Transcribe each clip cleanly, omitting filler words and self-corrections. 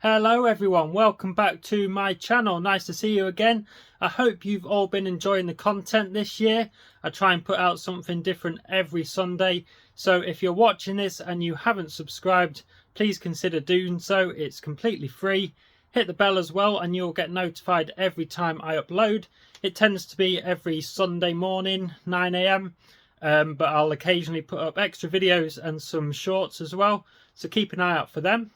Hello everyone, welcome back to my channel. Nice to see you again. I hope you've all been enjoying the content this year. I try and put out something different every Sunday. So if you're watching this and you haven't subscribed, please consider doing so. It's completely free. Hit the bell as well and you'll get notified every time I upload. It tends to be every Sunday morning, 9 AM. But I'll occasionally put up extra videos and some shorts as well. So keep an eye out for them.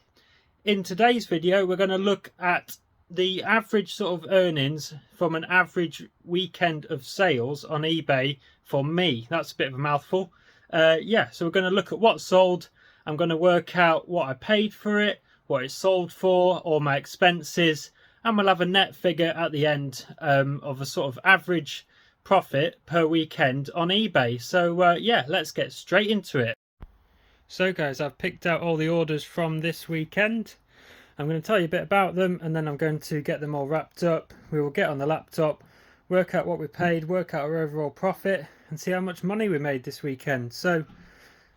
In today's video, we're going to look at the average sort of earnings from an average weekend of sales on eBay for me. That's a bit of a mouthful. So we're going to look at what sold. I'm going to work out what I paid for it, what it sold for, all my expenses, and we'll have a net figure at the end of a sort of average profit per weekend on eBay. So let's get straight into it. So guys, I've picked out all the orders from this weekend. I'm going to tell you a bit about them and then I'm going to get them all wrapped up. We will get on the laptop, work out what we paid, work out our overall profit and see how much money we made this weekend. So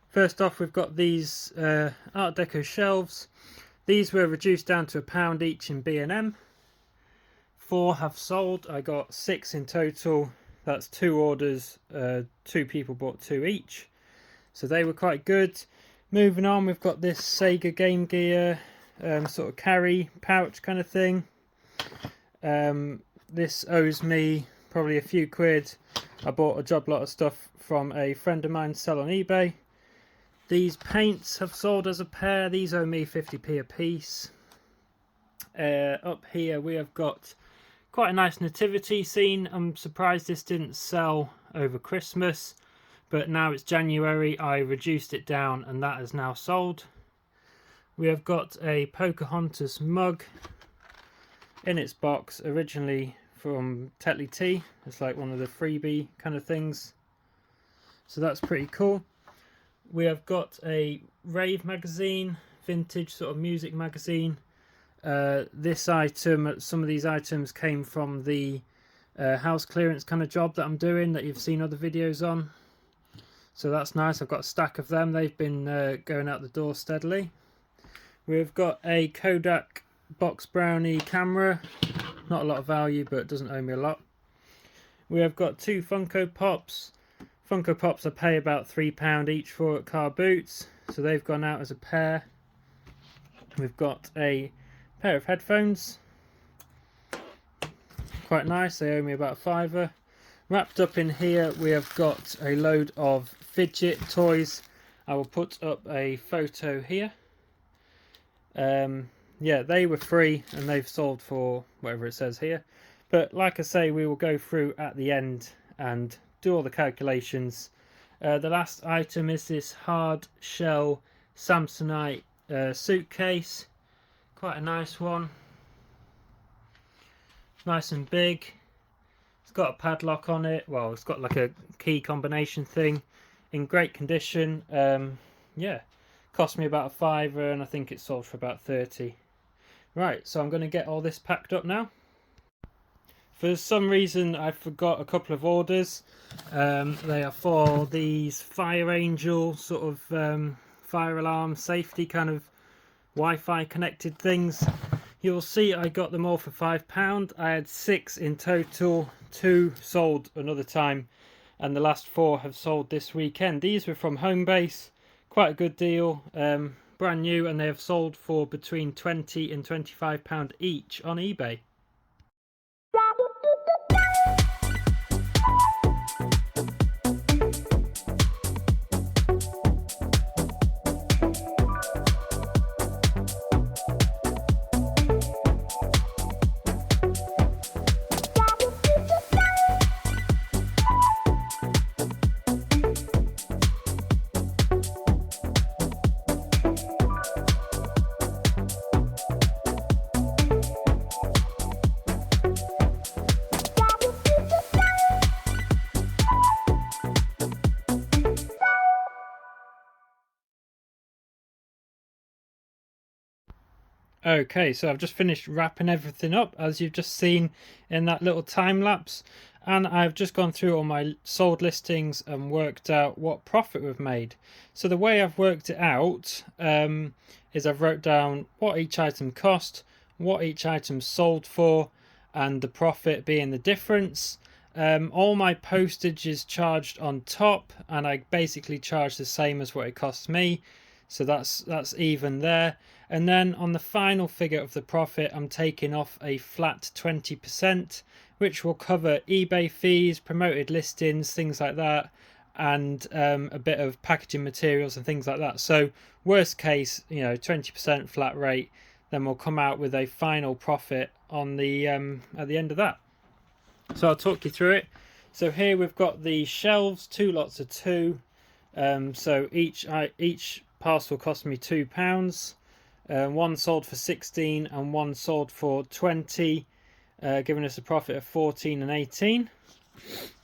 first off, we've got these Art Deco shelves. These were reduced down to £1 each in B&M. 4 have sold. I got 6 in total. That's 2 orders, 2 people bought 2 each. So they were quite good. Moving on, we've got this Sega Game Gear sort of carry pouch kind of thing. This owes me probably a few quid. I bought a job lot of stuff from a friend of mine sell on eBay. These paints have sold as a pair. These owe me 50p a piece. Up here we have got quite a nice nativity scene. I'm surprised this didn't sell over Christmas. But now it's January, I reduced it down and that is now sold. We have got a Pocahontas mug in its box, originally from Tetley Tea. It's like one of the freebie kind of things. So that's pretty cool. We have got a rave magazine, vintage sort of music magazine. This item, some of these items came from the house clearance kind of job that I'm doing that you've seen other videos on. So that's nice. I've got a stack of them. They've been going out the door steadily. We've got a Kodak Box Brownie camera. Not a lot of value, but it doesn't owe me a lot. We have got 2 Funko Pops. Funko Pops I pay about £3 each for at Car Boots. So they've gone out as a pair. We've got a pair of headphones. Quite nice. They owe me about £5. Wrapped up in here we have got a load of fidget toys. I will put up a photo here. They were free and they've sold for whatever it says here. But like I say, we will go through at the end and do all the calculations. The last item is this hard shell Samsonite suitcase. Quite a nice one. Nice and big. It's got a padlock on it. Well, it's got like a key combination thing. In great condition. Cost me about a £5 and I think it sold for about 30. Right, so I'm going to get all this packed up now. For some reason I forgot a couple of orders. They are for these Fire Angel sort of fire alarm safety kind of Wi-Fi connected things. You'll see I got them all for £5. I had 6 in total. 2 sold another time and the last 4 have sold this weekend. These were from Homebase, quite a good deal, brand new, and they have sold for between £20 and £25 each on eBay. Okay, so I've just finished wrapping everything up, as you've just seen in that little time lapse. and I've just gone through all my sold listings and worked out what profit we've made. So the way I've worked it out is I've wrote down what each item cost, what each item sold for, and the profit being the difference. All my postage is charged on top, and I basically charge the same as what it costs me, so that's even there. And then on the final figure of the profit, I'm taking off a flat 20%, which will cover eBay fees, promoted listings, things like that, and a bit of packaging materials and things like that. So worst case, 20% flat rate, then we'll come out with a final profit on the at the end of that. So I'll talk you through it. So here we've got the shelves, 2 lots of 2. So each parcel cost me £2. One sold for 16 and one sold for 20, giving us a profit of 14 and 18.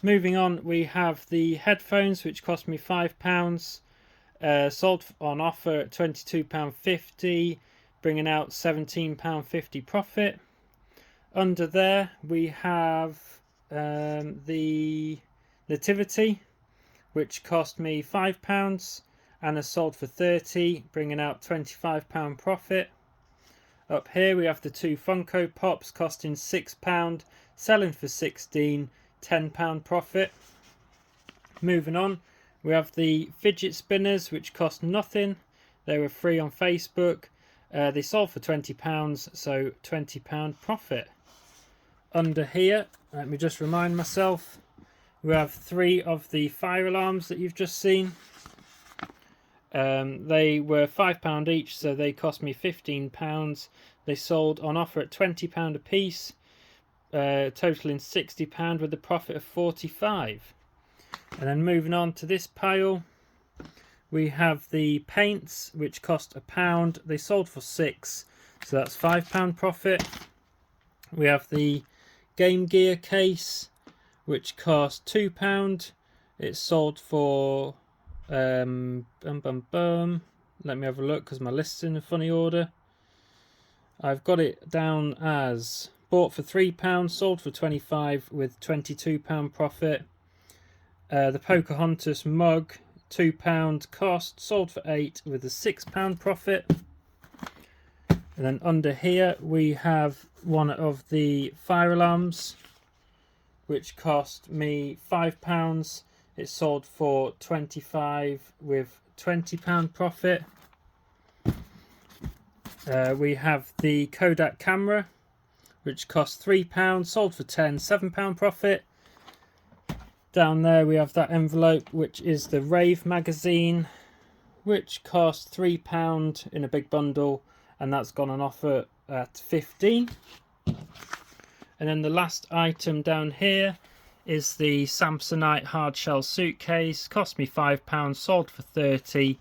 Moving on, we have the headphones, which cost me £5, sold on offer at £22.50, bringing out £17.50 profit. Under there we have the Nativity, which cost me £5 and has sold for 30, bringing out £25 profit. Up here we have the 2 Funko Pops costing £6, selling for 16, £10 profit. Moving on, we have the fidget spinners, which cost nothing. They were free on Facebook. They sold for £20, so £20 profit. Under here, let me just remind myself, we have 3 of the fire alarms that you've just seen. They were £5 each, so they cost me £15. They sold on offer at £20 a piece, totaling £60 with a profit of 45. And then moving on to this pile, we have the paints, which cost £1. They sold for 6, so that's £5 profit. We have the Game Gear case, which cost £2. It sold for let me have a look because my list's in a funny order. I've got it down as bought for £3, sold for 25 with £22 profit. The Pocahontas mug, £2 cost, sold for 8 with a £6 profit. And then under here we have one of the fire alarms, which cost me £5. It sold for 25 with £20 profit. We have the Kodak camera, which cost £3, sold for 10, £7 profit. Down there we have that envelope, which is the Rave magazine, which cost £3 in a big bundle, and that's gone on offer at 15. And then the last item down here is the Samsonite hard shell suitcase. Cost me £5, sold for 30,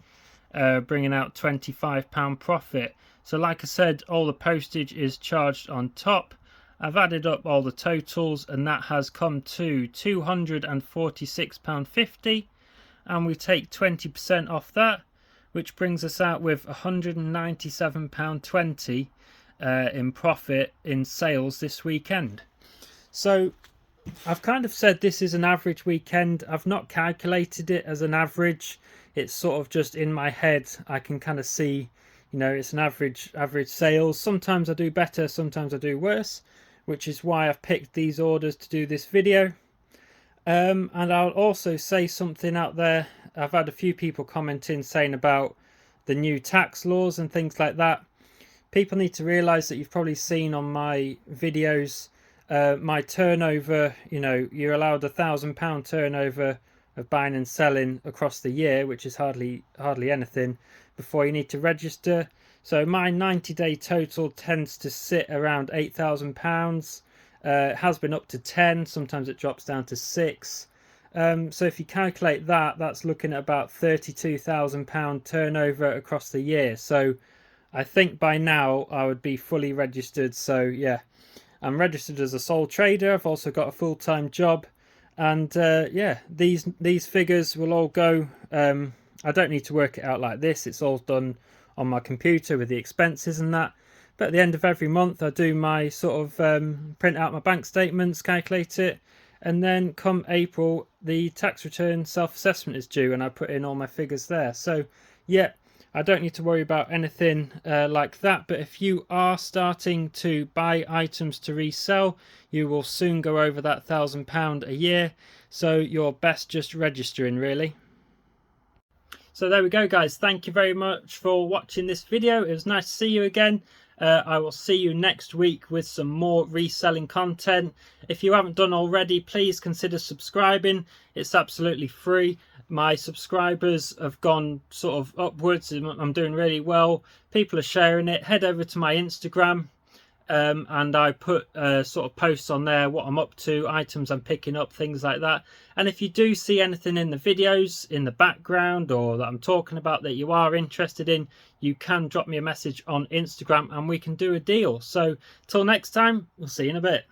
bringing out £25 profit. So like I said, all the postage is charged on top. I've added up all the totals, and that has come to £246.50, and we take 20% off that, which brings us out with £197.20 in profit in sales this weekend. So I've kind of said this is an average weekend. I've not calculated it as an average. It's sort of just in my head. I can kind of see, it's an average sales. Sometimes I do better, sometimes I do worse, which is why I've picked these orders to do this video. And I'll also say something out there. I've had a few people commenting saying about the new tax laws and things like that. People need to realise that you've probably seen on my videos, my turnover, you're allowed £1,000 turnover of buying and selling across the year, which is hardly anything, before you need to register. So my 90-day total tends to sit around £8,000. It has been up to 10, sometimes it drops down to 6. So if you calculate that, that's looking at about £32,000 turnover across the year. So I think by now I would be fully registered. So yeah, I'm registered as a sole trader. I've also got a full-time job, and yeah, these figures will all go. I don't need to work it out like this. It's all done on my computer with the expenses and that. But at the end of every month, I do my sort of print out my bank statements, calculate it, and then come April the tax return self-assessment is due, and I put in all my figures there. So yeah, I don't need to worry about anything like that. But if you are starting to buy items to resell, you will soon go over that £1,000 a year, so you're best just registering, really. So there we go, guys. Thank you very much for watching this video. It was nice to see you again. I will see you next week with some more reselling content. If you haven't done already, please consider subscribing. It's absolutely free. My subscribers have gone sort of upwards. I'm doing really well. People are sharing it. Head over to my Instagram. And I put sort of posts on there, what I'm up to, items I'm picking up, things like that. And if you do see anything in the videos in the background or that I'm talking about that you are interested in, you can drop me a message on Instagram and we can do a deal. So till next time, we'll see you in a bit.